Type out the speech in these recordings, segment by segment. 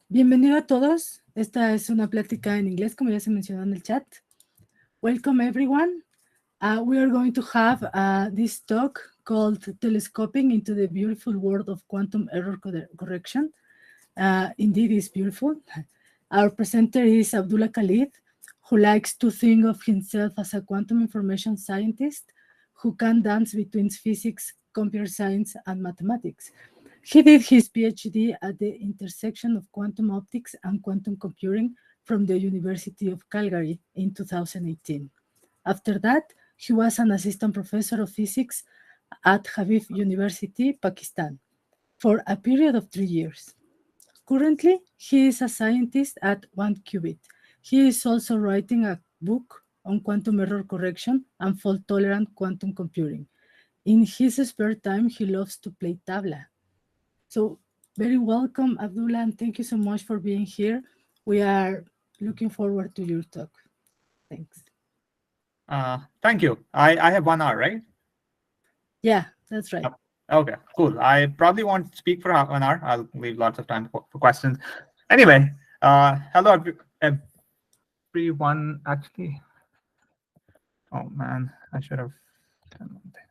Bienvenido a todos. Esta es una plática en inglés, como ya se mencionó en el chat. Welcome everyone. We are going to have this talk called Telescoping into the Beautiful World of Quantum Error Correction. Indeed, it's beautiful. Our presenter is Abdullah Khalid, who likes to think of himself as a quantum information scientist who can dance between physics, computer science, and mathematics. He did his PhD at the intersection of quantum optics and quantum computing from the University of Calgary in 2018. After that, he was an assistant professor of physics at Habib University, Pakistan, for a period of 3 years. Currently, he is a scientist at 1QBit. He is also writing a book on quantum error correction and fault-tolerant quantum computing. In his spare time, he loves to play tabla. So very welcome, Abdullah, and thank you so much for being here. We are looking forward to your talk. Thanks. Thank you. I have 1 hour, right? Yeah, that's right. Okay, cool. I probably won't speak for 1 hour. I'll leave lots of time for questions. Anyway, hello everyone. Actually, oh man, I should have done one thing.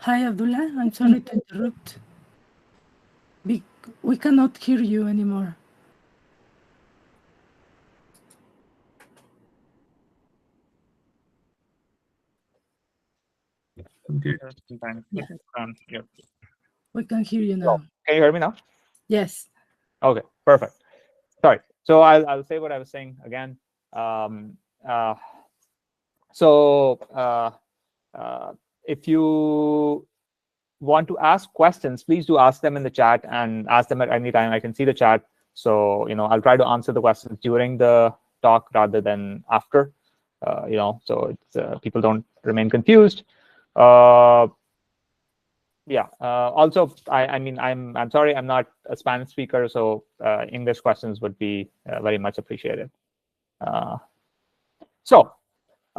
Hi, Abdullah. I'm sorry to interrupt. We cannot hear you anymore. Yeah. We can hear you now. Can you hear me now? Yes. Okay, perfect. Sorry. So I'll say what I was saying again. If you want to ask questions, please do ask them in the chat and ask them at any time. I can see the chat. So, I'll try to answer the questions during the talk rather than after, so it's, people don't remain confused. Also, I'm sorry, I'm not a Spanish speaker, so English questions would be very much appreciated.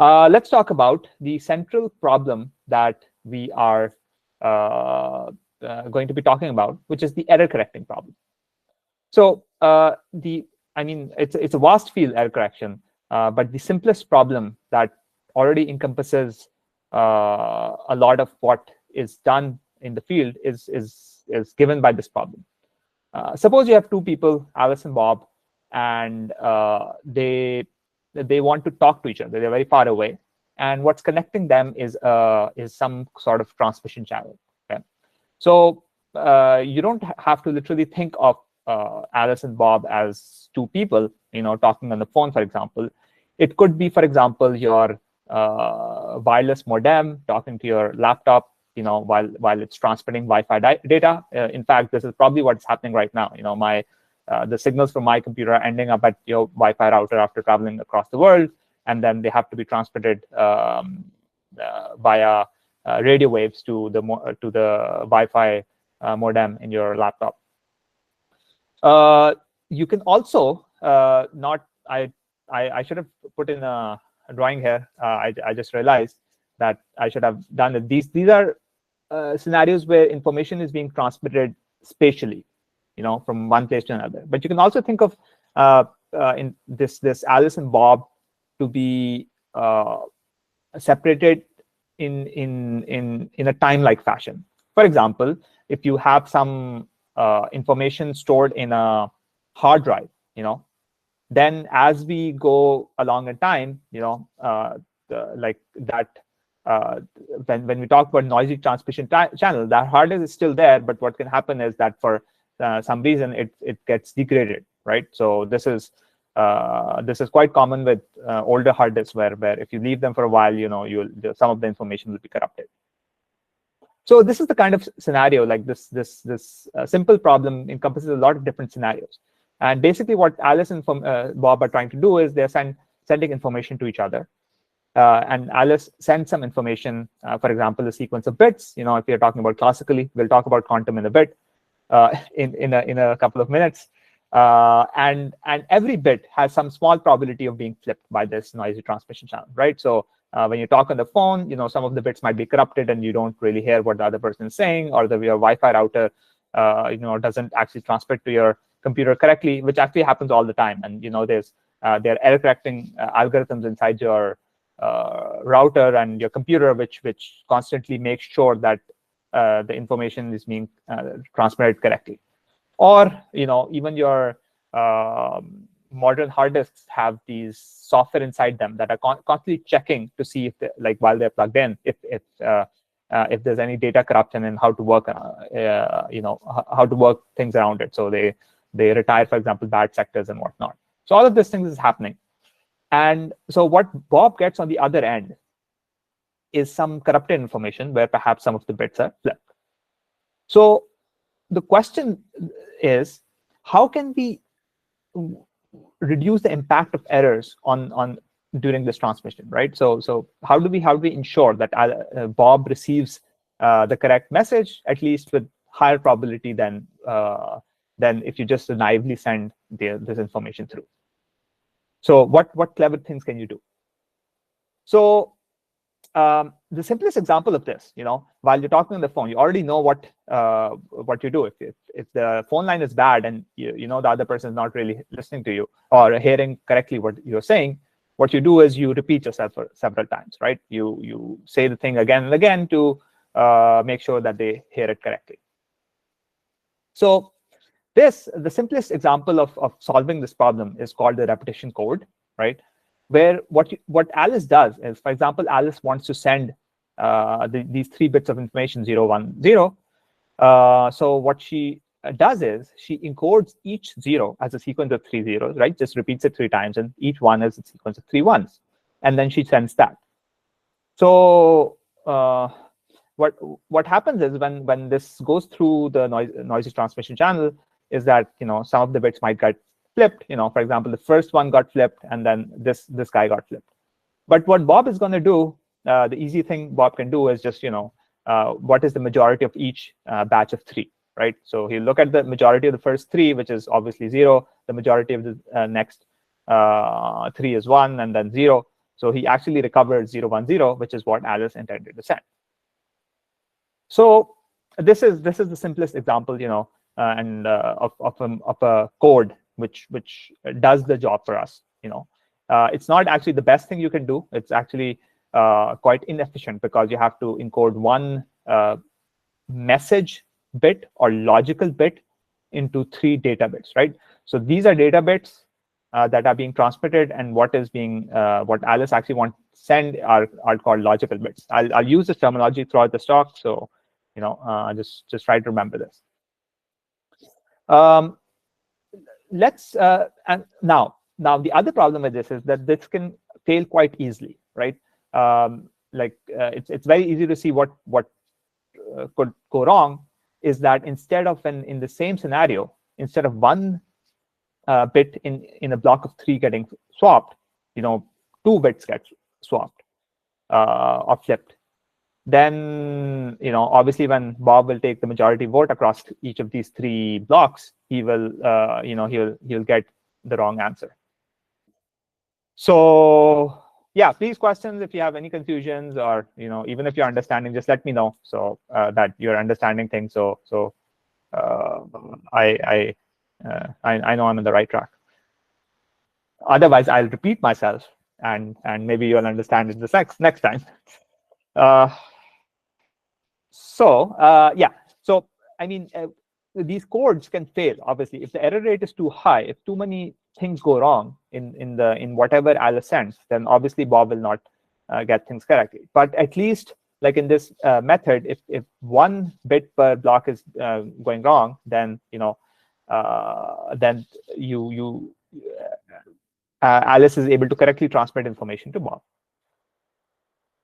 Let's talk about the central problem that we are going to be talking about, which is the error correcting problem. So it's a vast field, error correction, but the simplest problem that already encompasses a lot of what is done in the field is given by this problem. Suppose you have 2 people, Alice and Bob, and they want to talk to each other. They're very far away, and what's connecting them is some sort of transmission channel. Okay? So you don't have to literally think of Alice and Bob as 2 people, talking on the phone, for example. It could be, for example, your wireless modem talking to your laptop, while it's transmitting Wi-Fi data. In fact, this is probably what's happening right now. The signals from my computer are ending up at your Wi-Fi router after traveling across the world, and then they have to be transmitted via radio waves to the Wi-Fi modem in your laptop. You can also I should have put in a drawing here. I just realized that I should have done it. These are scenarios where information is being transmitted spatially, from one place to another. But you can also think of in this Alice and Bob to be separated in a time-like fashion. For example, if you have some information stored in a hard drive, then as we go along in time, like that. When we talk about noisy transmission channel, that hard disk is still there, but what can happen is that for some reason it gets degraded, right? So this is quite common with older hard disks, where if you leave them for a while, some of the information will be corrupted. So this is the kind of scenario, like this simple problem encompasses a lot of different scenarios. And basically what Alice and Bob are trying to do is they're sending information to each other. And Alice sends some information, for example, a sequence of bits. If you're talking about classically, we'll talk about quantum in a bit, in a couple of minutes. And every bit has some small probability of being flipped by this noisy transmission channel, right? So when you talk on the phone, some of the bits might be corrupted and you don't really hear what the other person is saying, or your Wi-Fi router, doesn't actually transmit to your computer correctly, which actually happens all the time. And there are error correcting algorithms inside your router and your computer, which constantly makes sure that the information is being transmitted correctly. Or even your modern hard disks have these software inside them that are constantly checking to see if while they're plugged in, if there's any data corruption and how to work how to work things around it. So they retire, for example, bad sectors and whatnot. So all of these things is happening. And so what Bob gets on the other end is some corrupted information where perhaps some of the bits are flipped. So the question is, how can we reduce the impact of errors on during this transmission, right? So how do we ensure that Bob receives the correct message, at least with higher probability than if you just naively send this information through? So what clever things can you do? So the simplest example of this, while you're talking on the phone, you already know what you do. If the phone line is bad and the other person is not really listening to you or hearing correctly what you're saying, what you do is you repeat yourself several times, right? You say the thing again and again to make sure that they hear it correctly. So the simplest example of solving this problem is called the repetition code, right? Where what Alice does is, for example, Alice wants to send these 3 bits of information, 0, 1, 0. So what she does is she encodes each 0 as a sequence of 3 zeros, right? Just repeats it 3 times, and each 1 is a sequence of 3 ones. And then she sends that. So what happens is when this goes through the noisy transmission channel is that some of the bits might get flipped. For example, the first one got flipped, and then this guy got flipped. But what Bob is going to do, the easy thing Bob can do is just what is the majority of each batch of 3, right? So he'll look at the majority of the first 3, which is obviously 0. The majority of the next 3 is 1, and then 0. So he actually recovered 0, 1, 0, which is what Alice intended to send. So this is the simplest example, and of a code which does the job for us. It's not actually the best thing you can do. It's actually quite inefficient because you have to encode one message bit or logical bit into 3 data bits, right? So these are data bits that are being transmitted, and what Alice actually wants to send are called logical bits. I'll use this terminology throughout the talk, so just try to remember this. Let's and now the other problem with this is that this can fail quite easily, right? It's very easy to see what could go wrong is that instead of in the same scenario, instead of 1 bit in a block of 3 getting swapped, 2 bits get swapped or flipped. Then obviously when Bob will take the majority vote across each of these 3 blocks, he will he'll get the wrong answer. So yeah, please questions if you have any confusions, or even if you're understanding, just let me know so that you're understanding things. So I know I'm on the right track. Otherwise, I'll repeat myself, and maybe you'll understand it the next time. Yeah, so I mean, these codes can fail. Obviously, if the error rate is too high, if too many things go wrong in whatever Alice sends, then obviously Bob will not get things correctly. But at least, like in this method, if 1 bit per block is going wrong, then then Alice is able to correctly transmit information to Bob.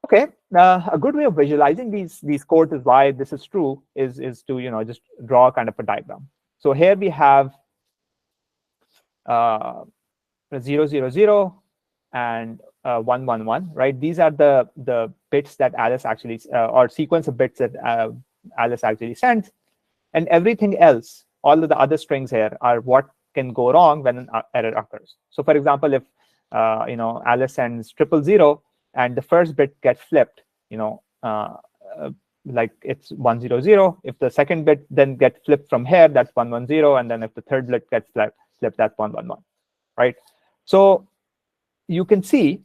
Okay, a good way of visualizing these codes is why this is true is to just draw kind of a diagram. So here we have 0, 0, 0 and 1, 1, 1, right? These are the bits that Alice actually or sequence of bits that Alice actually sends, and everything else, all of the other strings here, are what can go wrong when an error occurs. So, for example, if Alice sends 000 and the first bit gets flipped, like it's 100. If the second bit then gets flipped from here, that's 110, and then if the third bit gets flipped, that's 111, right? So you can see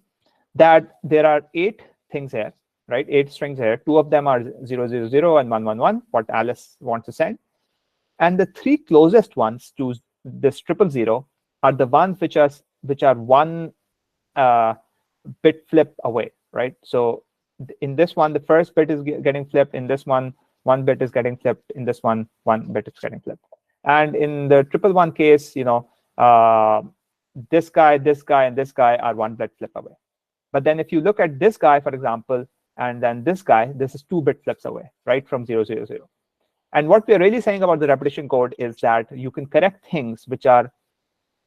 that there are 8 things here, right? 8 strings here. 2 of them are 000 and 111, what Alice wants to send. And the 3 closest ones to this 000 are the ones which are 1 bit flip away, right? So in this one, the first bit is getting flipped. In this one, 1 bit is getting flipped. In this one, 1 bit is getting flipped. And in the 111 case, this guy, and this guy are 1 bit flip away. But then if you look at this guy, for example, and then this guy, this is 2 bit flips away, right, from 000. And what we're really saying about the repetition code is that you can correct things which are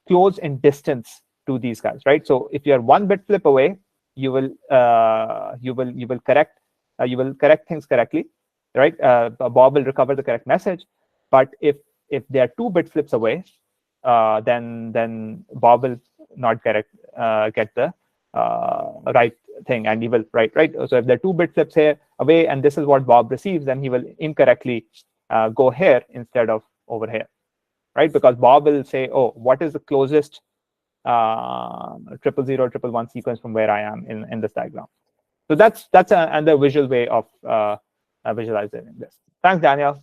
close in distance to these guys, right? So if you're 1 bit flip away, you will correct things correctly, right? Bob will recover the correct message. But if they are 2 bit flips away, then Bob will not get the right thing, and he will right. So if there are 2 bit flips here away, and this is what Bob receives, then he will incorrectly go here instead of over here, right? Because Bob will say, oh, what is the closest 000, 111 sequence from where I am in this diagram? So that's another visual way of visualizing this. Thanks, Daniel.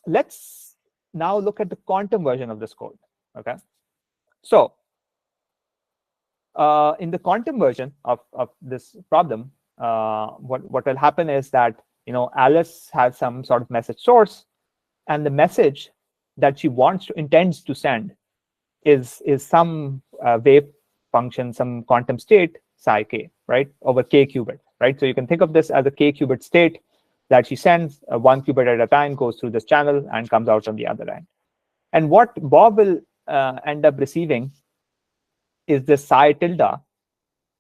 Let's now look at the quantum version of this code. Okay, so in the quantum version of this problem, what will happen is that Alice has some sort of message source, and the message that she intends to send is some wave function, some quantum state psi k, right, over k qubit, right? So you can think of this as a k qubit state that she sends 1 qubit at a time, goes through this channel and comes out on the other end. And what Bob will end up receiving is the psi tilde,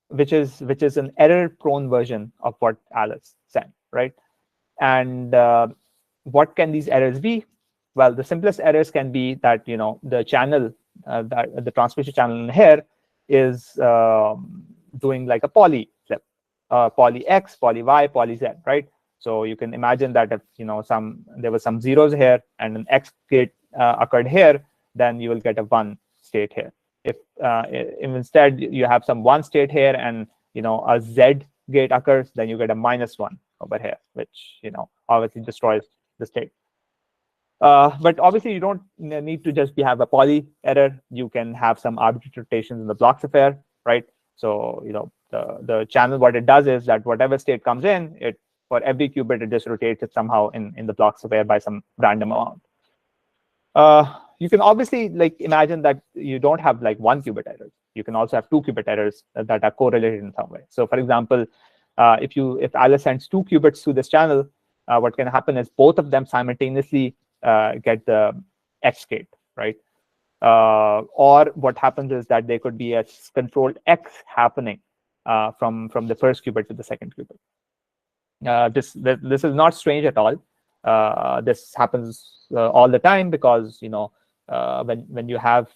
which is an error-prone version of what Alice sent, right? And what can these errors be? Well, the simplest errors can be that the channel, the transmission channel in here is doing like a poly flip, poly X, poly Y, poly Z, right? So you can imagine that if there were some zeros here and an X gate occurred here, then you will get a 1 state here. If instead you have some 1 state here and a Z gate occurs, then you get a -1 over here, which obviously destroys the state. But obviously you don't need to just have a poly error. You can have some arbitrary rotations in the blocks affair, right? So the channel, what it does is that whatever state comes in, for every qubit it just rotates it somehow in the blocks affair by some random amount. You can obviously imagine that you don't have 1 qubit errors. You can also have 2 qubit errors that are correlated in some way. So for example, if Alice sends 2 qubits through this channel, what can happen is both of them simultaneously get the X gate, right? Or what happens is that there could be a controlled X happening from the first qubit to the second qubit. This is not strange at all. This happens all the time because when you have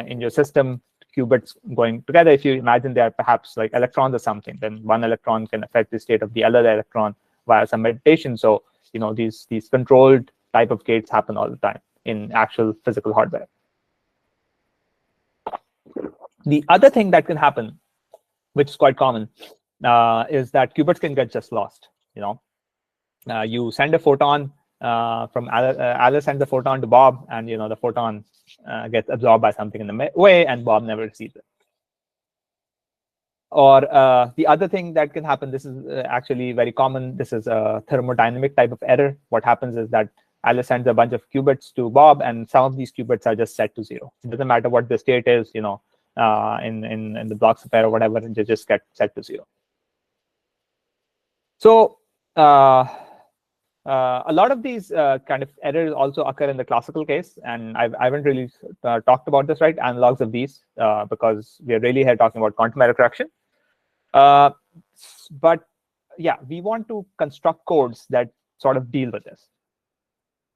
in your system qubits going together, if you imagine they are perhaps like electrons or something, then one electron can affect the state of the other electron via some meditation. So these controlled type of gates happen all the time in actual physical hardware. The other thing that can happen, which is quite common, is that qubits can get just lost. You send a photon from Alice sends the photon to Bob, and the photon gets absorbed by something in the way, and Bob never receives it. Or the other thing that can happen, this is actually very common. This is a thermodynamic type of error. What happens is that Alice sends a bunch of qubits to Bob, and some of these qubits are just set to 0. It doesn't matter what the state is, in the blocks of pair or whatever, they just get set to 0. So a lot of these kind of errors also occur in the classical case, and I haven't really talked about this, right? Analogs of these, because we are really here talking about quantum error correction. But yeah, we want to construct codes that sort of deal with this.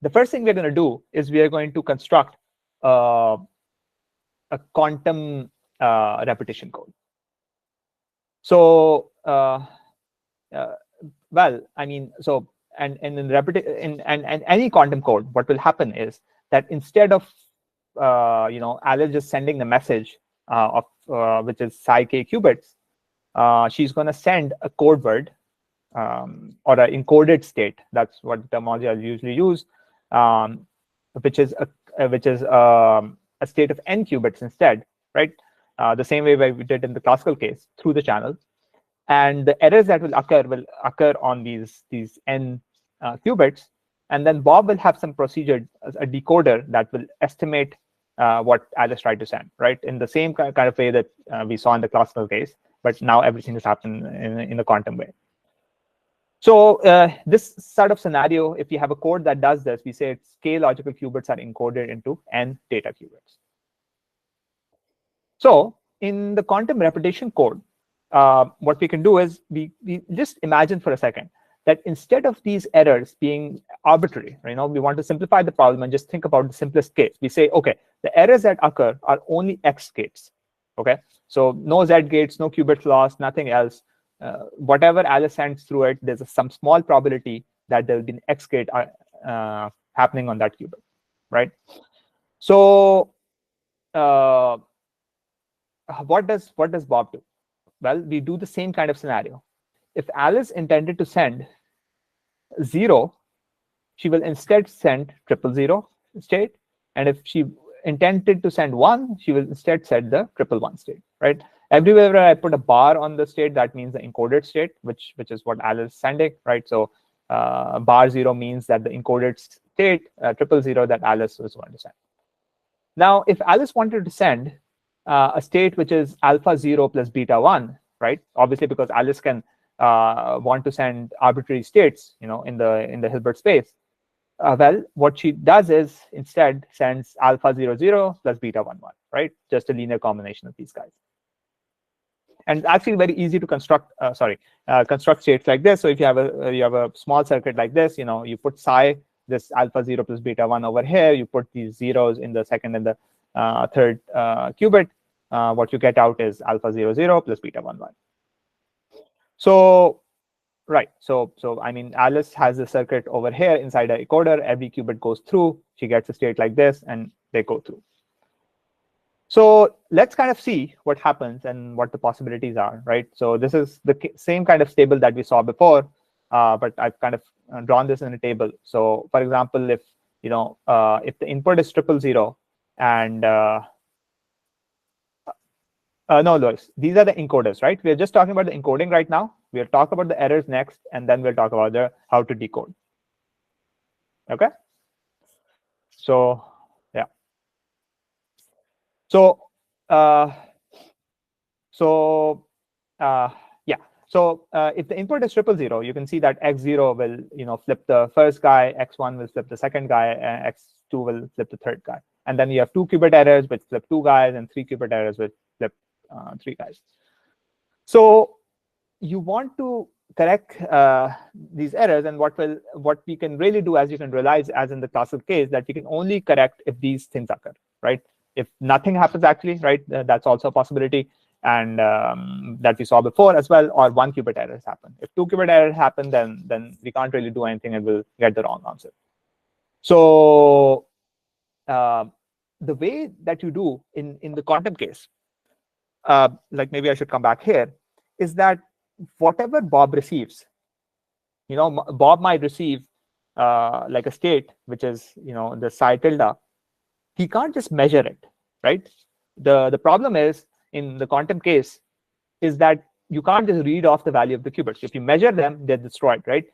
The first thing we're going to do is we are going to construct a quantum repetition code. So, well, I mean, so and in any quantum code, what will happen is that instead of Alice just sending the message of which is psi k qubits, she's going to send a code word or an encoded state. That's what the terminology I usually use, which is a state of n qubits instead, right? The same way we did in the classical case through the channel. And the errors that will occur on these n qubits, and then Bob will have some procedure, a decoder that will estimate what Alice tried to send, right? In the same kind of way that we saw in the classical case, but now everything has happened in a quantum way. So this sort of scenario, if you have a code that does this, we say its k logical qubits are encoded into n data qubits. So in the quantum repetition code, what we can do is we just imagine for a second that instead of these errors being arbitrary, we want to simplify the problem and just think about the simplest case. We say, okay, the errors that occur are only X gates. Okay, so no Z gates, no qubits lost, nothing else. Whatever Alice sends through it, there's some small probability that there will be an X gate happening on that qubit, right? So what does Bob do? Well, we do the same kind of scenario. If Alice intended to send 0, she will instead send 000 state. And if she intended to send 1, she will instead send the 111 state, right? Everywhere I put a bar on the state, that means the encoded state, which is what Alice is sending, right? So bar 0 means that the encoded state, 000 that Alice was going to send. Now, if Alice wanted to send a state which is alpha 0 plus beta 1, right? Obviously, because Alice can want to send arbitrary states, in the Hilbert space. Well, what she does is instead sends alpha 00 plus beta 11, right? Just a linear combination of these guys. And it's actually very easy to construct states like this. So if you have a small circuit like this, you put psi, this alpha 0 plus beta 1 over here, you put these zeros in the second and the third qubit. What you get out is alpha 00 plus beta 11. So right, so I mean, Alice has a circuit over here inside a decoder. Every qubit goes through. She gets a state like this, and they go through. So let's kind of see what happens and what the possibilities are, right? So this is the same kind of table that we saw before, but I've kind of drawn this in a table. So for example, if if the input is 000 and no, Lois, these are the encoders, right? We're just talking about the encoding right now. We'll talk about the errors next, and then we'll talk about how to decode. Okay. So yeah. So yeah. So if the input is 000, you can see that X0 will flip the first guy, X1 will flip the second guy, X2 will flip the third guy, and then you have 2 qubit errors which flip 2 guys, and 3 qubit errors which flip 3 guys. So you want to correct these errors, and what we can really do, as you can realize, as in the classical case, that we can only correct if these things occur, right? If nothing happens, actually, right, that's also a possibility, and that we saw before as well, or 1 qubit errors happen. If 2 qubit errors happen, then we can't really do anything, and we'll get the wrong answer. So the way that you do in the quantum case, like maybe I should come back here, is that whatever Bob receives, Bob might receive like a state which is the psi tilde. He can't just measure it, right? The problem is in the quantum case is that you can't just read off the value of the qubits. If you measure them, they're destroyed, right?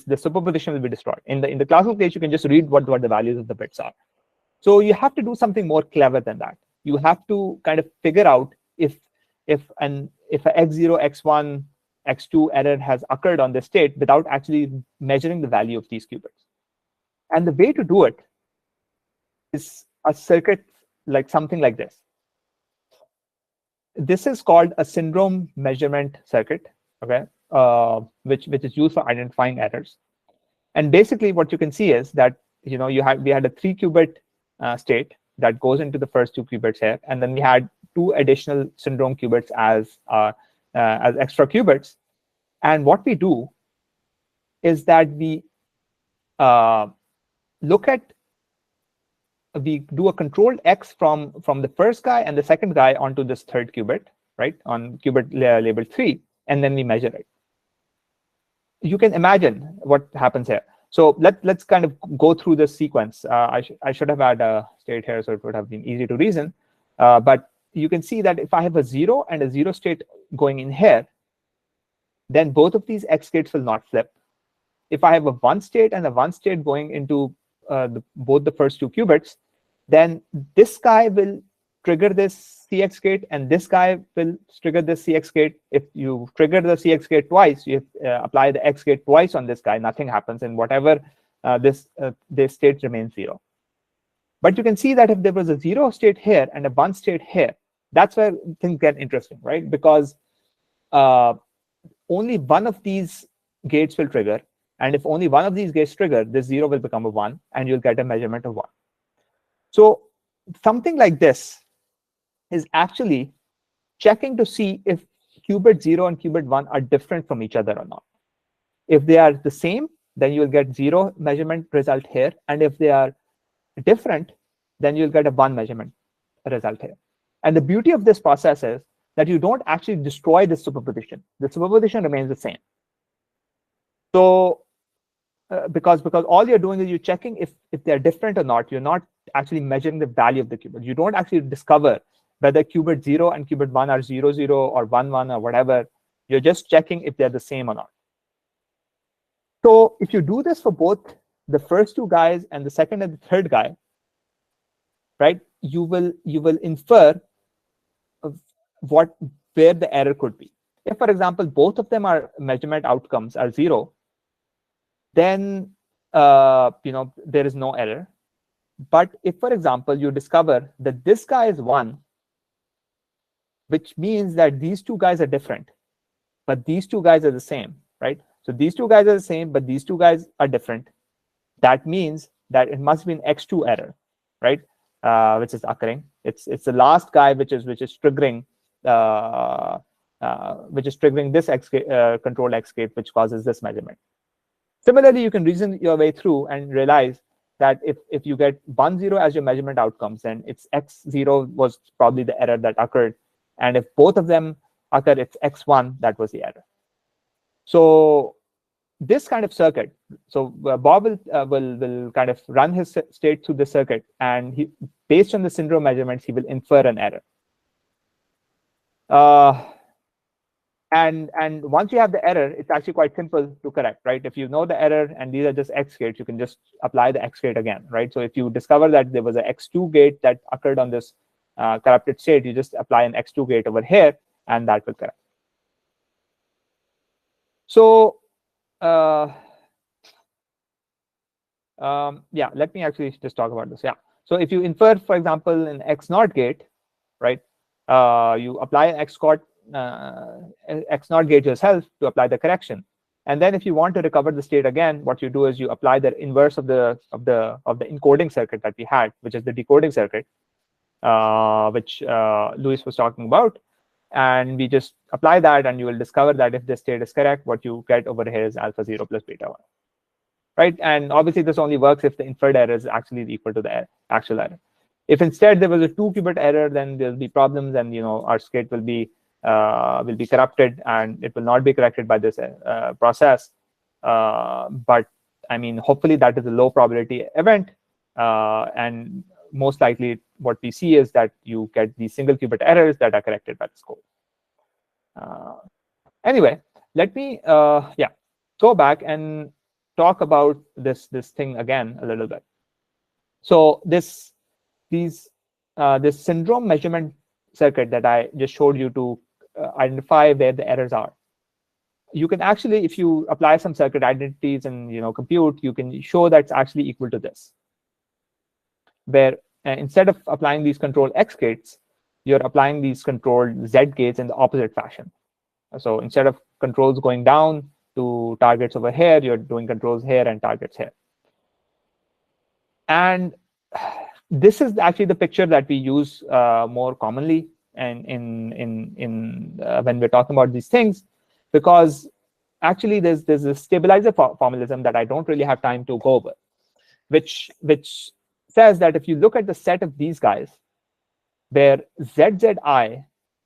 the superposition will be destroyed. In the classical case, you can just read what the values of the bits are. So you have to do something more clever than that. You have to kind of figure out if a x0, x1, x2 error has occurred on this state without actually measuring the value of these qubits. And the way to do it is a circuit like something like this. This is called a syndrome measurement circuit, okay, which is used for identifying errors. And basically, what you can see is that we had a 3-qubit state that goes into the first 2 qubits here, and then we had 2 additional syndrome qubits as extra qubits. And what we do is that we we do a controlled X from the first guy and the second guy onto this 3rd qubit, right, on qubit labeled 3, and then we measure it. You can imagine what happens here. So let's kind of go through this sequence. I should have had a state here, so it would have been easy to reason. But you can see that if I have a 0 and a 0 state going in here, then both of these X gates will not flip. If I have a 1 state and a 1 state going into both the first 2 qubits, then this guy will trigger this CX gate, and this guy will trigger this CX gate. If you trigger the CX gate twice, you apply the X gate twice on this guy, nothing happens, and whatever this state remains 0. But you can see that if there was a 0 state here and a 1 state here, that's where things get interesting, right? Because only one of these gates will trigger. And if only one of these gates trigger, this 0 will become a 1, and you'll get a measurement of 1. So something like this is actually checking to see if qubit 0 and qubit 1 are different from each other or not. If they are the same, then you'll get 0 measurement result here. And if they are different, then you'll get a 1 measurement result here. And the beauty of this process is that you don't actually destroy the superposition. The superposition remains the same. So because all you're doing is you're checking if they're different or not. You're not actually measuring the value of the qubit. You don't actually discover whether qubit 0 and qubit 1 are 0, 0 or 1, 1 or whatever. You're just checking if they're the same or not. So if you do this for both the first 2 guys and the second and the third guy, right, you will infer where the error could be. If, for example, both of them are measurement outcomes are 0, then there is no error. But if, for example, you discover that this guy is 1, which means that these 2 guys are different, but these 2 guys are the same, right? So these 2 guys are the same, but these 2 guys are different. That means that it must be an X2 error, right? Which is occurring. It's the last guy which is triggering this control X gate, which causes this measurement. Similarly, you can reason your way through and realize that if you get 1, 0 as your measurement outcomes, then it's X0 was probably the error that occurred. And if both of them occur, it's X1 that was the error. So this kind of circuit, so Bob will kind of run his state through the circuit, and based on the syndrome measurements, he will infer an error. And once you have the error, it's actually quite simple to correct, right? If you know the error and these are just X gates, you can just apply the X gate again, right? So if you discover that there was an X2 gate that occurred on this corrupted state, you just apply an X2 gate over here, and that will correct. So yeah, let me actually just talk about this. Yeah. So if you infer, for example, an X0 gate, right? You apply an X0 gate yourself to apply the correction, and then if you want to recover the state again, what you do is you apply the inverse of the encoding circuit that we had, which is the decoding circuit, which Luis was talking about, and we just apply that, and you will discover that if the state is correct, what you get over here is alpha 0 plus beta 1, right? And obviously this only works if the inferred error is actually equal to the actual error. If instead there was a 2-qubit error, then there'll be problems, and our state will be corrupted, and it will not be corrected by this process. But I mean, hopefully that is a low probability event, and most likely what we see is that you get these single qubit errors that are corrected by this code. Anyway, let me go back and talk about this thing again a little bit. So this syndrome measurement circuit that I just showed you to identify where the errors are. You can actually, if you apply some circuit identities and compute, you can show that it's actually equal to this, where instead of applying these control X gates, you're applying these controlled Z gates in the opposite fashion. So instead of controls going down to targets over here, you're doing controls here and targets here. And this is actually the picture that we use more commonly and when we're talking about these things, because actually there's a stabilizer formalism that I don't really have time to go over, which says that if you look at the set of these guys, where ZZI,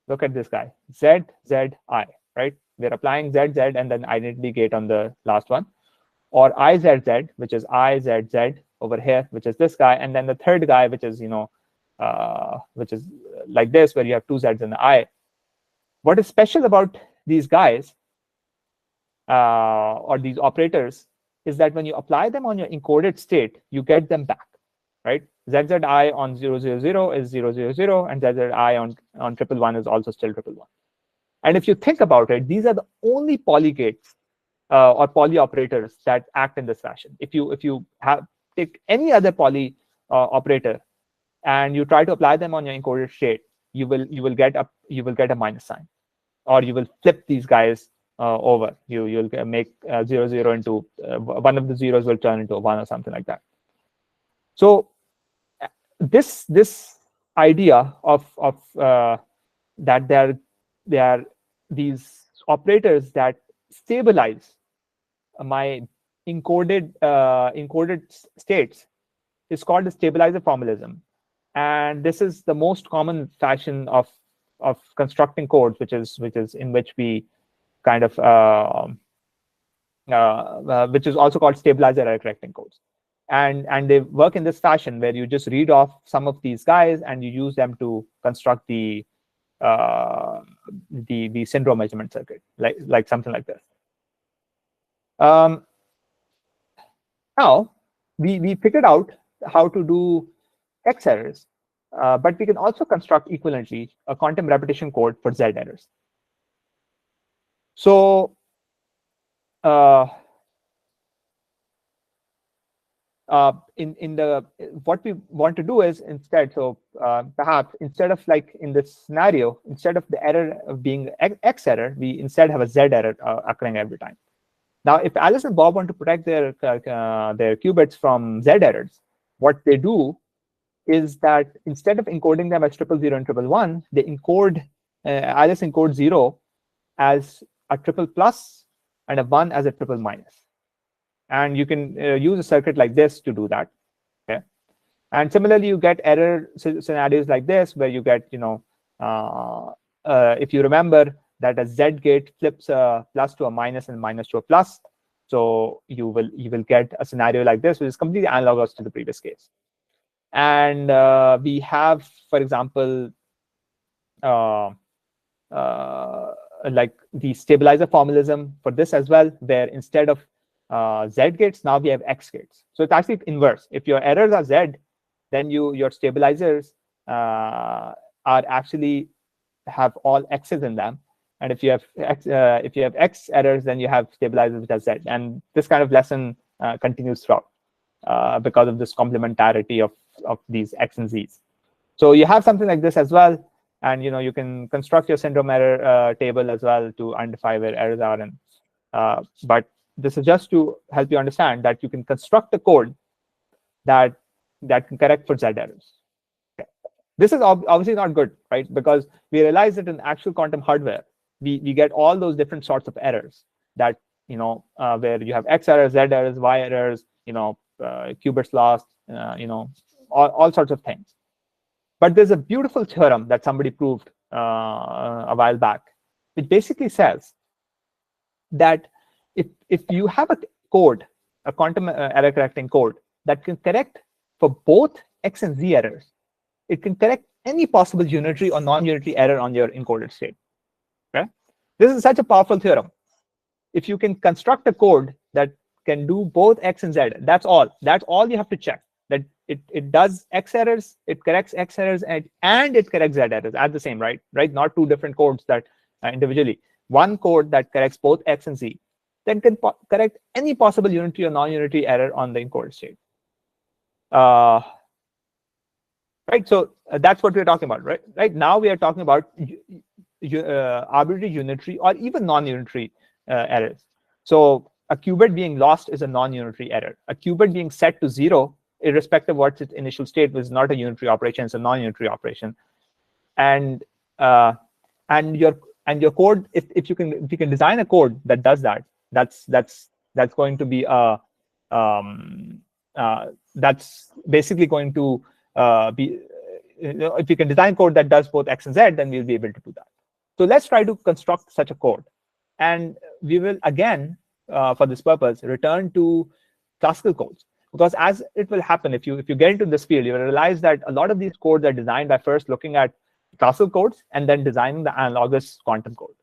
look at this guy, ZZI, right? We're applying ZZ and then identity gate on the last one, or IZZ, which is IZZ over here, which is this guy, and then the third guy, which is like this, where you have two Z's and the I. What is special about these guys or these operators is that when you apply them on your encoded state, you get them back, right? ZZI on 000 is 000, and ZZI on 111 is also still 111. And if you think about it, these are the only poly gates or poly operators that act in this fashion. If you take any other poly operator and you try to apply them on your encoded state, you will get a minus sign, or you will flip these guys over. You'll make 0 into one of the zeros will turn into a 1 or something like that. So this idea of that there are these operators that stabilize my encoded states is called the stabilizer formalism, and this is the most common fashion of constructing codes, which is in which we kind of which is also called stabilizer error correcting codes. And they work in this fashion where you just read off some of these guys and you use them to construct the syndrome measurement circuit, like something like this. Now we figured out how to do X errors, but we can also construct equivalently a quantum repetition code for Z errors. So what we want to do is instead, perhaps instead of like in this scenario, instead of the error being X error, we instead have a Z error occurring every time. Now, if Alice and Bob want to protect their qubits from Z errors, what they do is that instead of encoding them as 000 and 111, they encode Alice encodes 0 as a triple plus and a 1 as a triple minus. And you can use a circuit like this to do that. Okay. And similarly, you get error scenarios like this, where you get, if you remember that a Z gate flips a plus to a minus and minus to a plus. So you will get a scenario like this, which is completely analogous to the previous case. And we have, for example, like the stabilizer formalism for this as well, where instead of Z gates, now we have X gates. So it's actually inverse. If your errors are Z, then your stabilizers actually have all X's in them. And if you have X errors, then you have stabilizers which are Z. And this kind of lesson continues throughout because of this complementarity of these X and Z's. So you have something like this as well. And you can construct your syndrome error table as well to identify where errors are. And but this is just to help you understand that you can construct a code that can correct for Z errors. Okay. This is obviously not good, right? Because we realize that in actual quantum hardware, we get all those different sorts of errors that, where you have X errors, Z errors, Y errors, qubits lost, all sorts of things. But there's a beautiful theorem that somebody proved a while back, which basically says that if you have a code, a quantum error correcting code that can correct for both X and Z errors, it can correct any possible unitary or non-unitary error on your encoded state. Okay? This is such a powerful theorem. If you can construct a code that can do both X and Z. That's all. That's all you have to check. That it does X errors, it corrects X errors, and it corrects Z errors at the same, right? Not two different codes that individually. One code that corrects both X and Z, then can correct any possible unitary or non-unitary error on the encoded state. Right. So that's what we're talking about, right? Right now we are talking about arbitrary unitary or even non-unitary errors. So a qubit being lost is a non-unitary error. A qubit being set to 0, irrespective of what's its initial state, was not a unitary operation; it's a non-unitary operation. And your code, if you can design a code that does that, that's going to be a that's basically going to be, if you can design code that does both X and Z, then we'll be able to do that. So let's try to construct such a code, and we will again, for this purpose, return to classical codes, because as it will happen, if you get into this field, you will realize that a lot of these codes are designed by first looking at classical codes and then designing the analogous quantum code.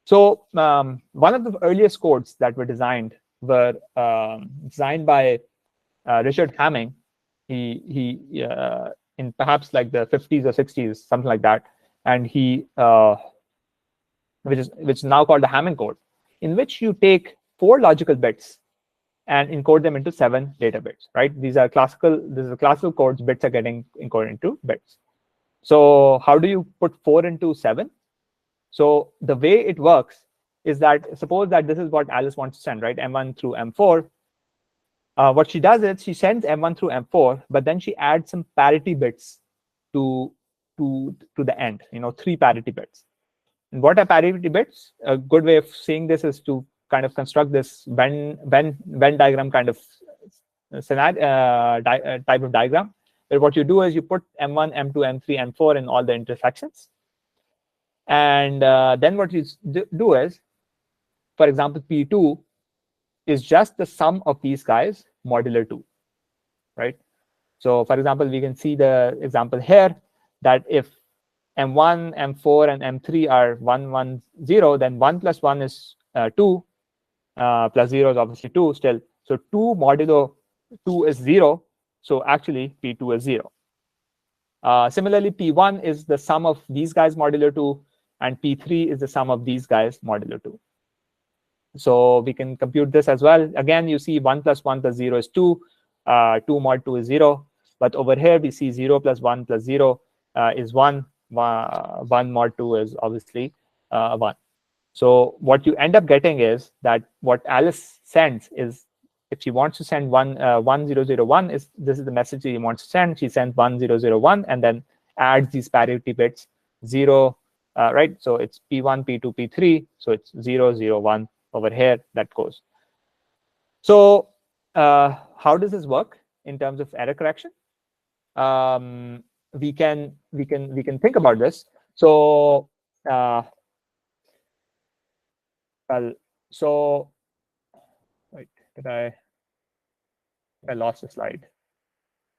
So one of the earliest codes that were designed were designed by Richard Hamming. He in perhaps like the 50s or 60s, something like that, and he which is now called the Hamming code, in which you take 4 logical bits and encode them into 7 data bits. Right? These are classical. This is classical codes. Bits are getting encoded into bits. So how do you put 4 into 7? So the way it works is that, suppose that this is what Alice wants to send, right? M1 through M4. What she does is she sends M1 through M4, but then she adds some parity bits to the end. 3 parity bits. And what are parity bits? A good way of seeing this is to kind of construct this Venn diagram kind of scenario, type of diagram. Where what you do is you put M1, M2, M3, M4 in all the intersections. And then what you do is, for example, P2 is just the sum of these guys modular 2, right? So for example, we can see the example here that if M1, M4, and M3 are 1, 1, 0, then 1 plus 1 is 2, plus 0 is obviously 2 still. So 2 modulo 2 is 0. So actually, P2 is 0. Similarly, P1 is the sum of these guys modulo 2, and P3 is the sum of these guys modulo 2. So we can compute this as well. Again, you see 1 plus 1 plus 0 is 2. 2 mod 2 is 0. But over here, we see 0 plus 1 plus 0 is 1. 1 mod 2 is obviously 1. So what you end up getting is that what Alice sends is, if she wants to send 1001, this is the message she wants to send. She sends 1001 and then adds these parity bits 0, right? So it's P1, P2, P3. So it's 0, 0, 1 over here that goes. So how does this work in terms of error correction? We can think about this. So wait, I lost the slide.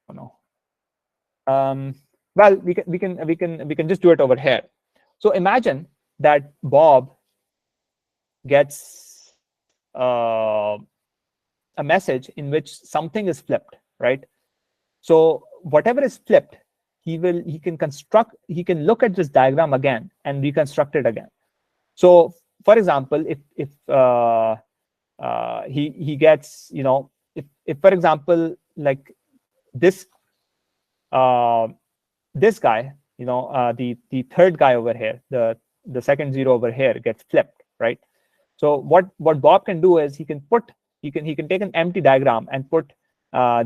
Oh no. Well, we can just do it over here. So imagine that Bob gets a message in which something is flipped, right? So whatever is flipped, he can look at this diagram again and reconstruct it again. So for example, if he gets, if for example, like this this guy, the third guy over here, the second 0 over here gets flipped, right? So what Bob can do is he can take an empty diagram and put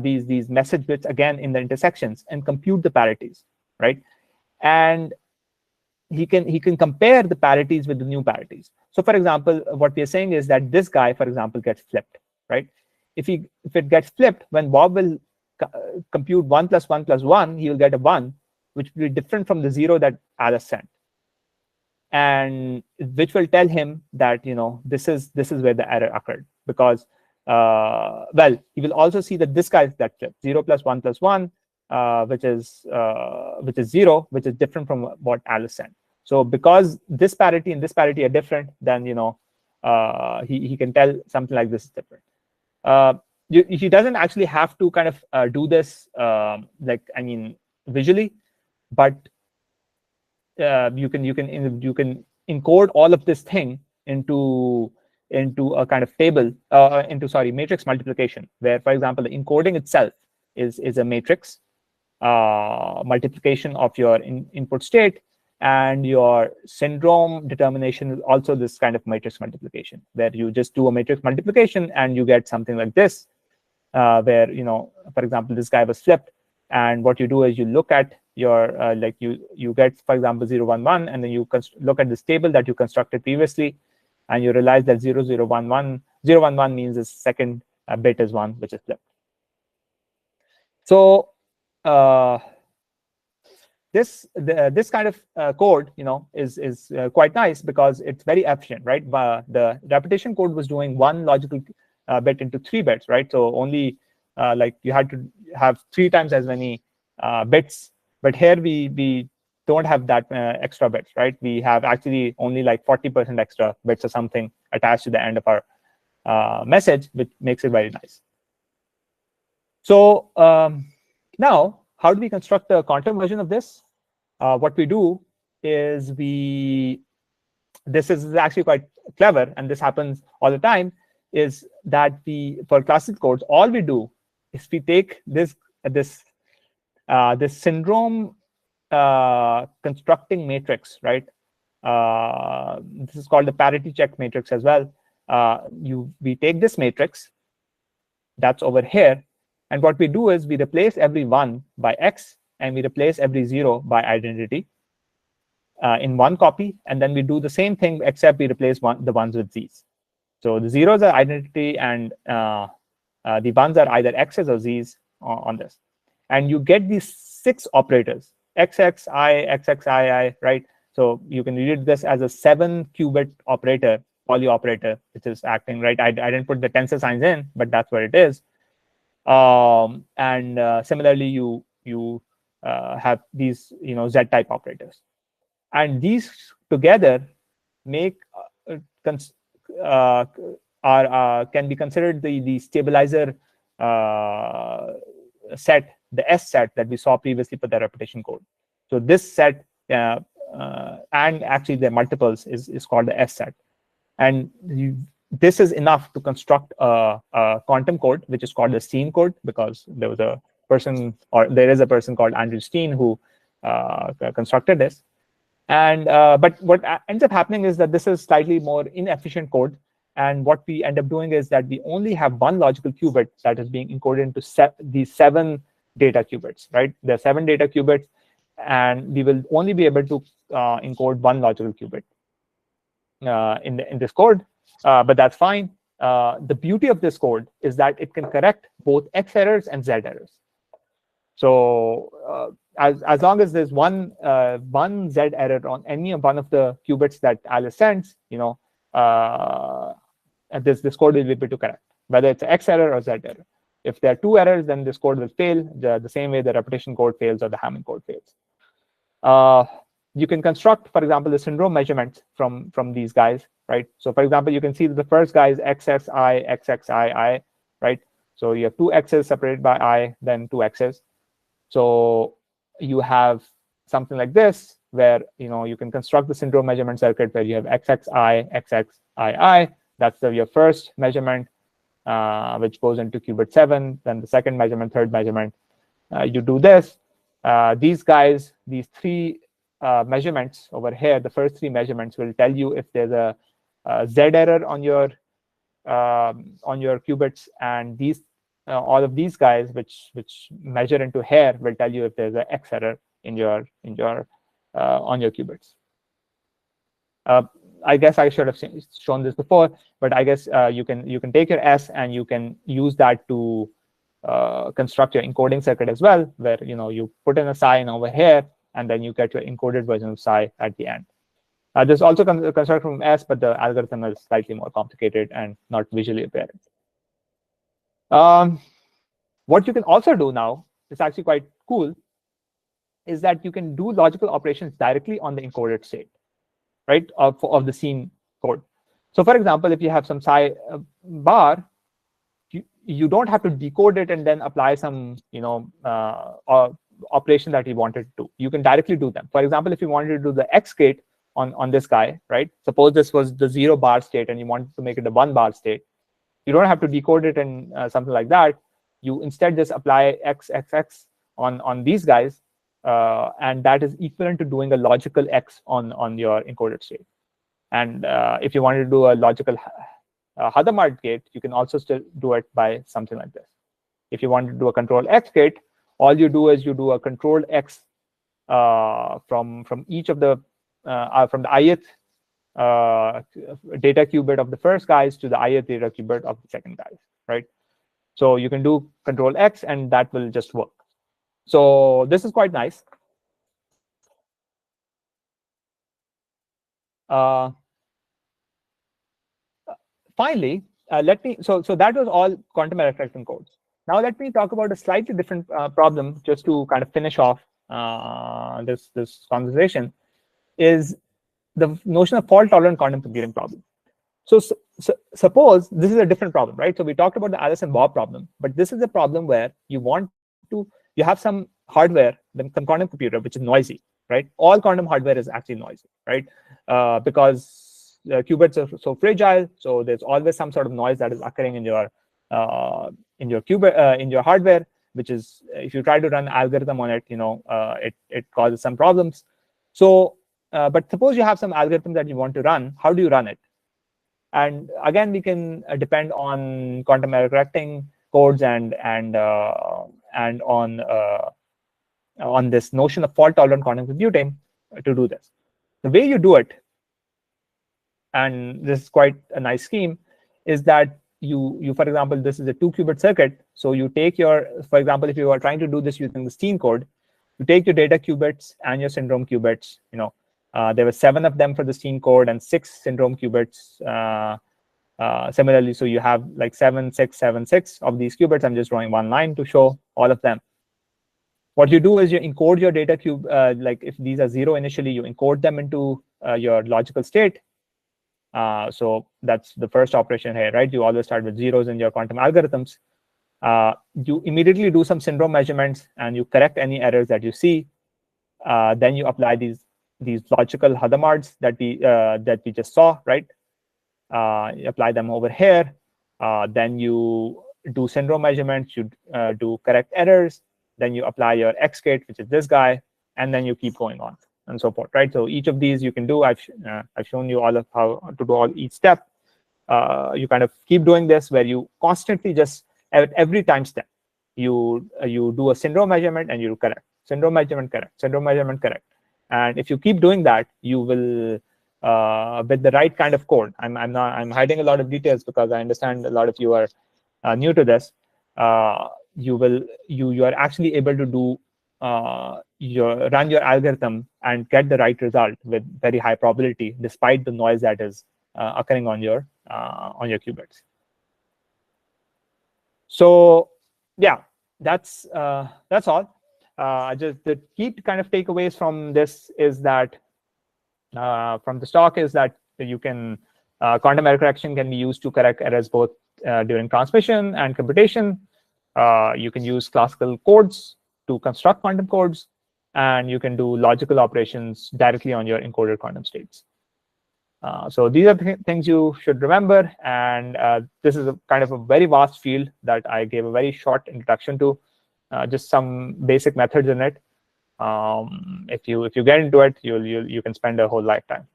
these message bits again in the intersections and compute the parities, right? And he can compare the parities with the new parities. So for example, what we are saying is that this guy, for example, gets flipped, right? If it gets flipped, when Bob will compute 1 plus 1 plus 1, he will get a 1, which will be different from the 0 that Alice sent, and which will tell him that this is where the error occurred, because well, he will also see that this guy is that flipped 0 plus 1 plus 1, which is 0, which is different from what Alice sent. So because this parity and this parity are different, then he can tell something like this is different. He doesn't actually have to kind of do this visually, but you can encode all of this thing into a kind of table, matrix multiplication, where, for example, the encoding itself is a matrix multiplication of your input state, and your syndrome determination is also this kind of matrix multiplication, where you just do a matrix multiplication and you get something like this, where, for example, this guy was flipped, and what you do is you look at your you get, for example, 0, 1, 1, and then you look at this table that you constructed previously, and you realize that 0, 0, 1, 1, 0, 1, 1 means the second bit is 1, which is flipped. So this kind of code, is quite nice because it's very efficient, right? The repetition code was doing one logical bit into 3 bits, right? So only you had to have 3 times as many bits, but here we don't have that extra bits, right? We have actually only like 40% extra bits or something attached to the end of our message, which makes it very nice. So now, how do we construct the quantum version of this? What we do is this is actually quite clever, and this happens all the time, is that for classical codes, all we do is we take this syndrome constructing matrix, right? This is called the parity check matrix as well. We take this matrix that's over here, and what we do is we replace every 1 by X, and we replace every 0 by identity in one copy, and then we do the same thing, except we replace the ones with Z's. So the 0s are identity, and the 1s are either X's or Z's on this. And you get these 6 operators, XX, I, XX, I, right? So you can read this as a 7-qubit operator, poly operator, which is acting, right? I didn't put the tensor signs in, but that's what it is. Similarly, you have these Z-type operators, and these together make can be considered the stabilizer set, the S set that we saw previously for the repetition code. So this set and actually the multiples is called the S set, and this is enough to construct a quantum code, which is called the Steen code, because there was a person, or there is a person called Andrew Steen who constructed this. And but what ends up happening is that this is slightly more inefficient code, and what we end up doing is that we only have one logical qubit that is being encoded into these 7 data qubits, right? There are 7 data qubits, and we will only be able to encode one logical qubit in this code. But that's fine. The beauty of this code is that it can correct both X errors and Z errors. So as long as there's one Z error on any one of the qubits that Alice sends, this code will be able to correct, whether it's an X error or Z error. If there are 2 errors, then this code will fail the same way the repetition code fails or the Hamming code fails. You can construct, for example, the syndrome measurements from these guys, right? So, for example, you can see that the first guy is XXI, XXII, right? So you have 2 X's separated by I, then 2 X's. So you have something like this, where you can construct the syndrome measurement circuit where you have XXI, XXII. That's your first measurement, which goes into qubit 7. Then the second measurement, third measurement. You do this. These guys, these 3 measurements over here, the first 3 measurements will tell you if there's a Z error on your qubits, and these all of these guys, which measure into here, will tell you if there's an X error on your qubits. I guess I should have shown this before, but I guess you can take your S and you can use that to construct your encoding circuit as well, where you put in a sign over here, and then you get your encoded version of psi at the end. This also constructed from S, but the algorithm is slightly more complicated and not visually apparent. What you can also do now, is actually quite cool, is that you can do logical operations directly on the encoded state, right, of the Steen code. So for example, if you have some psi bar, you don't have to decode it and then apply some operation that you wanted to do. You can directly do them. For example, if you wanted to do the X gate on this guy, right? Suppose this was the 0 bar state and you wanted to make it a 1 bar state. You don't have to decode it and something like that. You instead just apply XXX on these guys, and that is equivalent to doing a logical X on your encoded state. And if you wanted to do a logical Hadamard gate, you can also still do it by something like this. If you want to do a control X gate, all you do is you do a controlled X from each of the from the ith data qubit of the first guys to the ith data qubit of the second guys, right? So you can do control X and that will just work. So this is quite nice. Finally, so that was all quantum error correction codes. Now let me talk about a slightly different problem, just to kind of finish off this conversation, is the notion of fault-tolerant quantum computing problem. So suppose this is a different problem, right? So we talked about the Alice and Bob problem, but this is a problem where you have some hardware, some quantum computer, which is noisy, right? All quantum hardware is actually noisy, right? Because qubits are so fragile, so there's always some sort of noise that is occurring in your qubit in your hardware, which is, if you try to run an algorithm on it, it causes some problems. So, but suppose you have some algorithm that you want to run. How do you run it? And again, we can depend on quantum error correcting codes and on this notion of fault-tolerant quantum computing to do this. The way you do it, and this is quite a nice scheme, is that you for example, this is a 2-qubit circuit. So you take your, for example, if you are trying to do this using the Steen code, you take your data qubits and your syndrome qubits. There were 7 of them for the Steen code and 6 syndrome qubits. Similarly, so you have like 7, 6, 7, 6 of these qubits. I'm just drawing one line to show all of them. What you do is you encode your data cube, like if these are 0 initially, you encode them into your logical state. So that's the first operation here, right? You always start with zeros in your quantum algorithms. You immediately do some syndrome measurements and you correct any errors that you see. Then you apply these logical Hadamards that we just saw, right? You apply them over here. Then you do syndrome measurements. You do correct errors. Then you apply your X gate, which is this guy, and then you keep going on and so forth, right? So each of these you can do. I've shown you all of how to do each step. You kind of keep doing this, where you constantly just at every time step you do a syndrome measurement and you correct, syndrome measurement, correct, syndrome measurement, correct. And if you keep doing that, you will with the right kind of code. I'm hiding a lot of details because I understand a lot of you are new to this. You are actually able to do run your algorithm and get the right result with very high probability, despite the noise that is occurring on your qubits. So yeah, that's all. Just the key kind of takeaways from this is that from this talk is that you can quantum error correction can be used to correct errors both during transmission and computation. You can use classical codes to construct quantum codes, and you can do logical operations directly on your encoded quantum states. So these are the things you should remember, and this is a kind of a very vast field that I gave a very short introduction to, just some basic methods in it. If you get into it, you can spend a whole lifetime.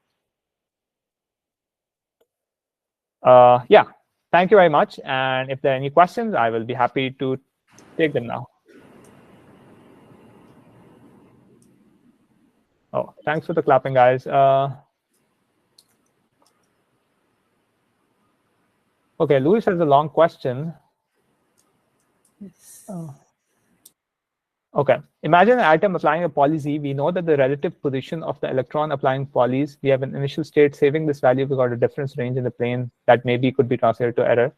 Yeah, thank you very much. And if there are any questions, I will be happy to take them now. Oh, thanks for the clapping, guys. Okay, Louis has a long question. Yes. Okay, imagine an atom applying a poly Z. We know that the relative position of the electron applying polys. We have an initial state saving this value. We got a difference range in the plane that maybe could be translated to error.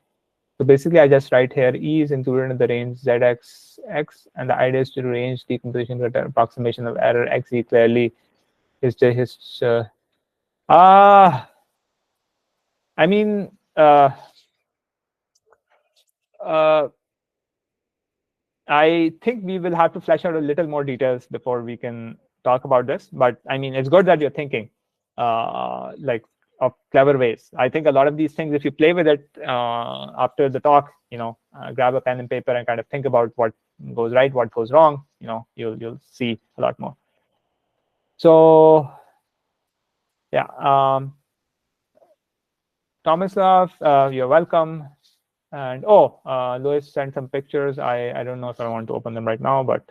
So basically, I just write here E is included in the range ZX X, and the idea is to range decomposition approximation of error XE clearly is his. I mean, I think we will have to flesh out a little more details before we can talk about this. But I mean, it's good that you're thinking like of clever ways. I think a lot of these things, if you play with it after the talk, grab a pen and paper and kind of think about what goes right, what goes wrong, you'll see a lot more. So yeah, Tomislav, you're welcome. And Louis sent some pictures. I don't know if I want to open them right now, but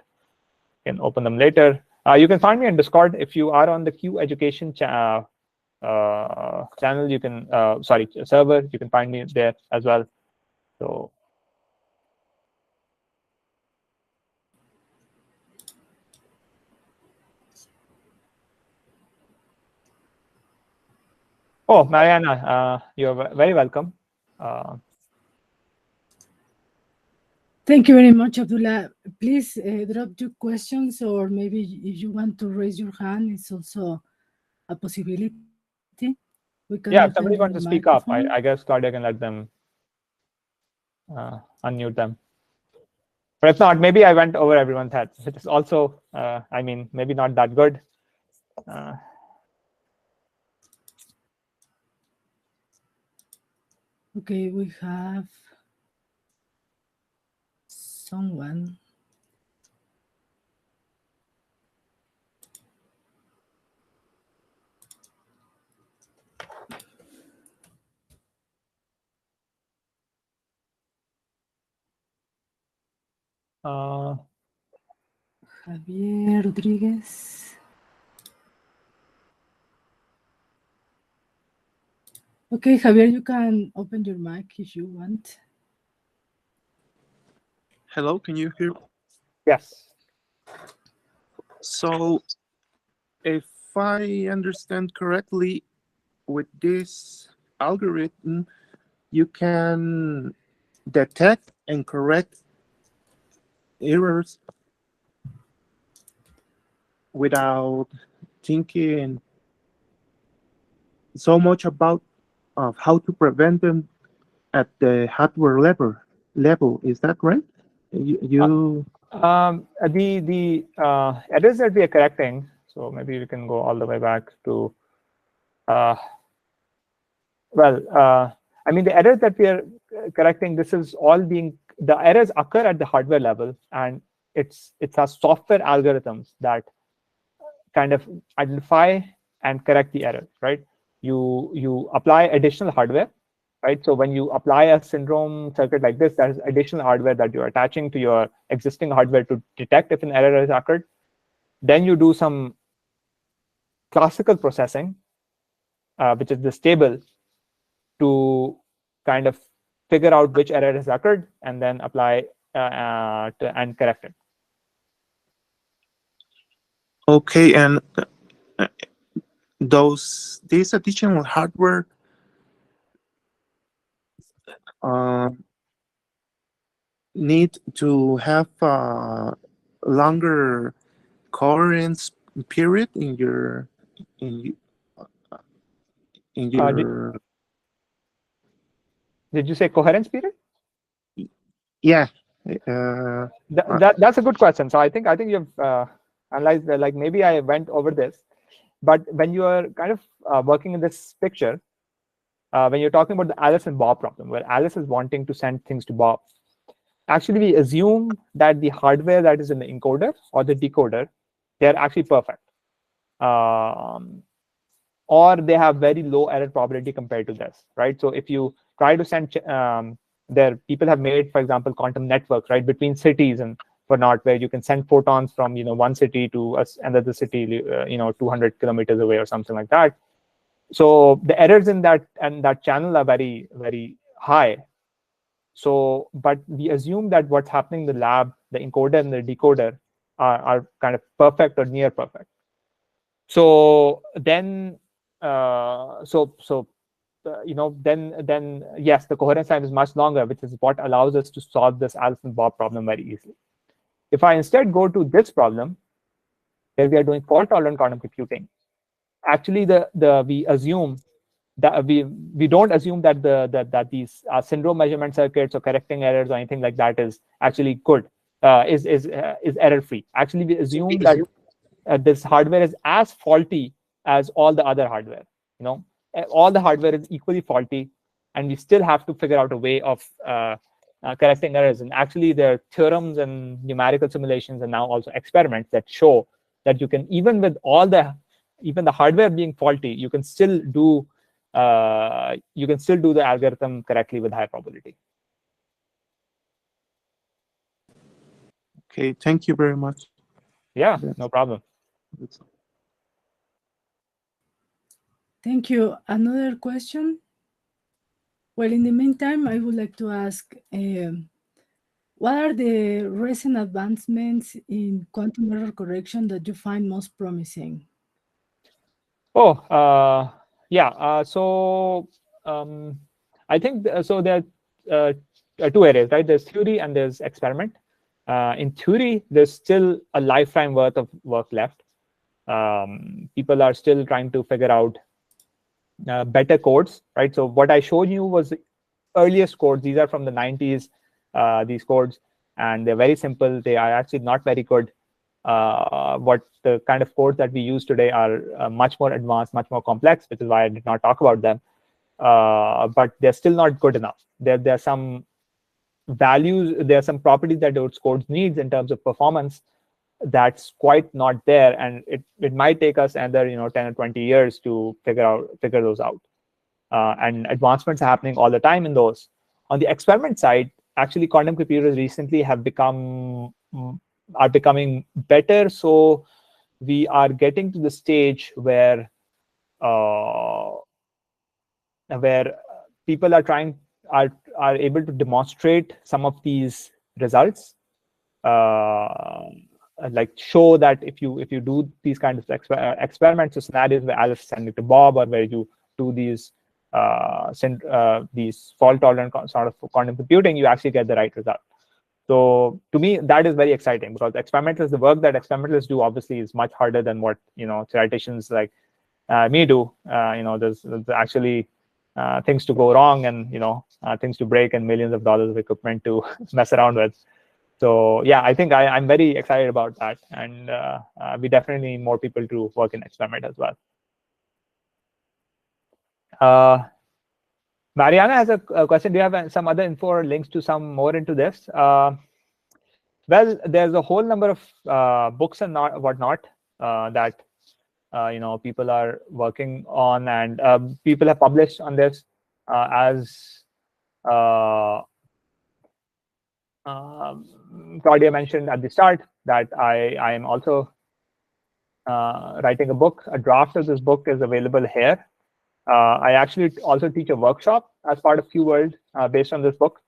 I can open them later. You can find me on Discord. If you are on the Q Education channel, you can server. You can find me there as well. So Mariana, you're very welcome. Thank you very much, Abdullah. Please drop your questions, or maybe if you want to raise your hand, it's also a possibility. We can if somebody wants to speak up, I guess Claudia can let them unmute them. But if not, maybe I went over everyone's heads. It is also, I mean, maybe not that good. Okay, we have someone. Javier Rodriguez. Okay, Javier, you can open your mic if you want. Hello, can you hear? Yes. So, if I understand correctly, with this algorithm, you can detect and correct errors without thinking so much about how to prevent them at the hardware level. Is that right? The errors that we are correcting. So maybe we can go all the way back to. I mean, the errors that we are correcting. This is all being the errors occur at the hardware level, and it's our software algorithms that kind of identify and correct the errors. Right? You apply additional hardware. Right, so when you apply a syndrome circuit like this, that is additional hardware that you're attaching to your existing hardware to detect if an error has occurred. Then you do some classical processing, which is this table, to kind of figure out which error has occurred and then apply and correct it. Okay, and this additional hardware need to have a longer coherence period in your Did you say coherence period? Yeah. That's a good question. So I think you've analyzed like maybe I went over this, but when you are kind of working in this picture, when you're talking about the Alice and Bob problem, where Alice is wanting to send things to Bob, actually we assume that the hardware that is in the encoder or the decoder, they're actually perfect. Or they have very low error probability compared to this, right? So if you try to send, people have made, for example, quantum networks, right, between cities and whatnot, where you can send photons from, one city to another city, 200 kilometers away or something like that. So the errors in that channel are very, very high. So, but we assume that what's happening in the lab, the encoder and the decoder are kind of perfect or near perfect. So then, then yes, the coherence time is much longer, which is what allows us to solve this Alice and Bob problem very easily. If I instead go to this problem, where we are doing fault-tolerant quantum computing, actually we assume that we don't assume that that these syndrome measurement circuits or correcting errors or anything like that is actually good, is error free. Actually, we assume that this hardware is as faulty as all the other hardware. All the hardware is equally faulty, and we still have to figure out a way of correcting errors. And actually, there are theorems and numerical simulations and now also experiments that show that you can, even with all the hardware being faulty, you can still do the algorithm correctly with high probability. Okay, thank you very much. Yeah, no problem. Thank you. Another question? Well, in the meantime, I would like to ask, what are the recent advancements in quantum error correction that you find most promising? Oh, yeah. So I think so. There are two areas, right? There's theory and there's experiment. In theory, there's still a lifetime worth of work left. People are still trying to figure out better codes, right? So what I showed you was the earliest codes. These are from the 90s, these codes, and they're very simple. They are actually not very good. What the kind of codes that we use today are much more advanced, much more complex, which is why I did not talk about them. But they're still not good enough. There are some values, there are some properties that those codes needs in terms of performance that's quite not there, and it might take us another 10 or 20 years to figure those out. And advancements are happening all the time in those. On the experiment side, actually, quantum computers recently are becoming better. So we are getting to the stage where people are able to demonstrate some of these results, like show that if you do these kinds of experiments or scenarios where Alice is sending to Bob, or where you do these fault tolerant sort of quantum computing, you actually get the right result. So to me, that is very exciting, because the work that experimentalists do obviously is much harder than what theoreticians like me do. There's actually things to go wrong, and things to break, and millions of dollars of equipment to mess around with. So yeah, I think I'm very excited about that, and we definitely need more people to work in experiment as well. Mariana has a question. Do you have some other info or links to some more into this? Well, there's a whole number of books and whatnot that people are working on, and people have published on this. As Claudia mentioned at the start, that I am also writing a book. A draft of this book is available here. I actually also teach a workshop as part of QWorld based on this book,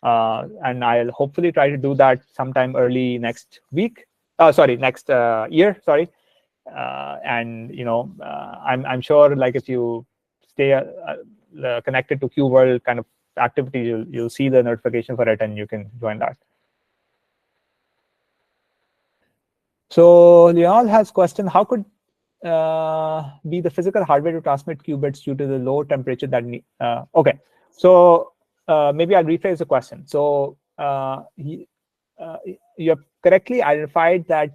and I'll hopefully try to do that sometime early next week. Next year. Sorry, and I'm sure, like, if you stay connected to QWorld kind of activity, you'll see the notification for it, and you can join that. So Leon has question: how could be the physical hardware to transmit qubits due to the low temperature that okay, so maybe I'll rephrase the question. So you have correctly identified that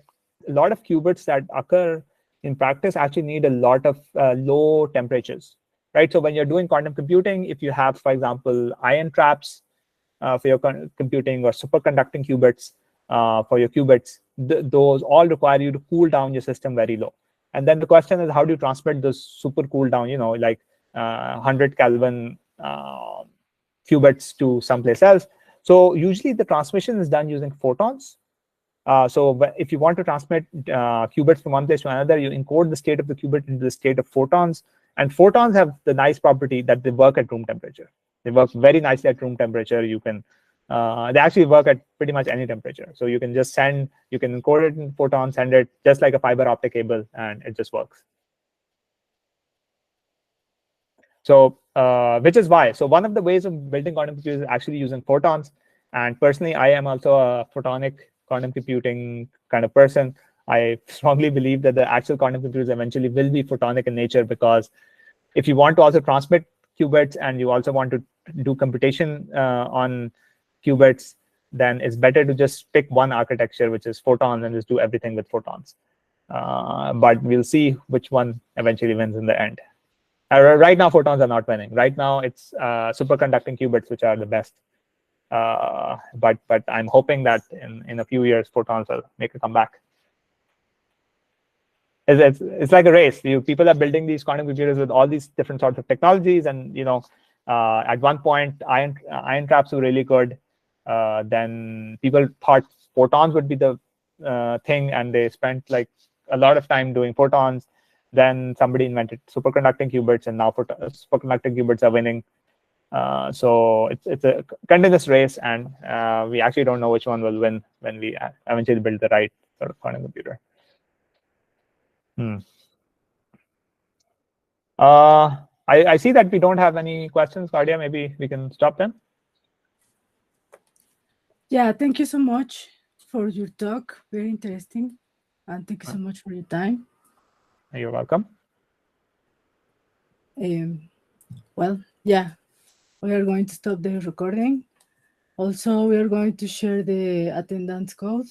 a lot of qubits that occur in practice actually need a lot of low temperatures, right? So when you're doing quantum computing, if you have, for example, ion traps for your computing, or superconducting qubits for your qubits, those all require you to cool down your system very low. And then the question is, how do you transmit those super cool down, like 100 Kelvin qubits to someplace else? So usually the transmission is done using photons. So if you want to transmit qubits from one place to another, you encode the state of the qubit into the state of photons. And photons have the nice property that they work at room temperature. They work very nicely at room temperature. You can they actually work at pretty much any temperature. So you can just you can encode it in photons, send it just like a fiber optic cable, and it just works. So which is why, so one of the ways of building quantum computers is actually using photons. And personally, I am also a photonic quantum computing kind of person. I strongly believe that the actual quantum computers eventually will be photonic in nature, because if you want to also transmit qubits and you also want to do computation on qubits, then it's better to just pick one architecture, which is photons, and just do everything with photons. But we'll see which one eventually wins in the end. Right now, photons are not winning. Right now, it's superconducting qubits which are the best. But I'm hoping that in a few years, photons will make a comeback. It's like a race. People are building these quantum computers with all these different sorts of technologies, and at one point, ion traps were really good. Then people thought photons would be the thing, and they spent like a lot of time doing photons. Then somebody invented superconducting qubits, and now superconducting qubits are winning. So it's a continuous race, and we actually don't know which one will win when we eventually build the right sort of quantum computer. I see that we don't have any questions, Claudia. Maybe we can stop them. Yeah, thank you so much for your talk. Very interesting. And thank you so much for your time. You're welcome. Well, yeah, we are going to stop the recording. Also, we are going to share the attendance code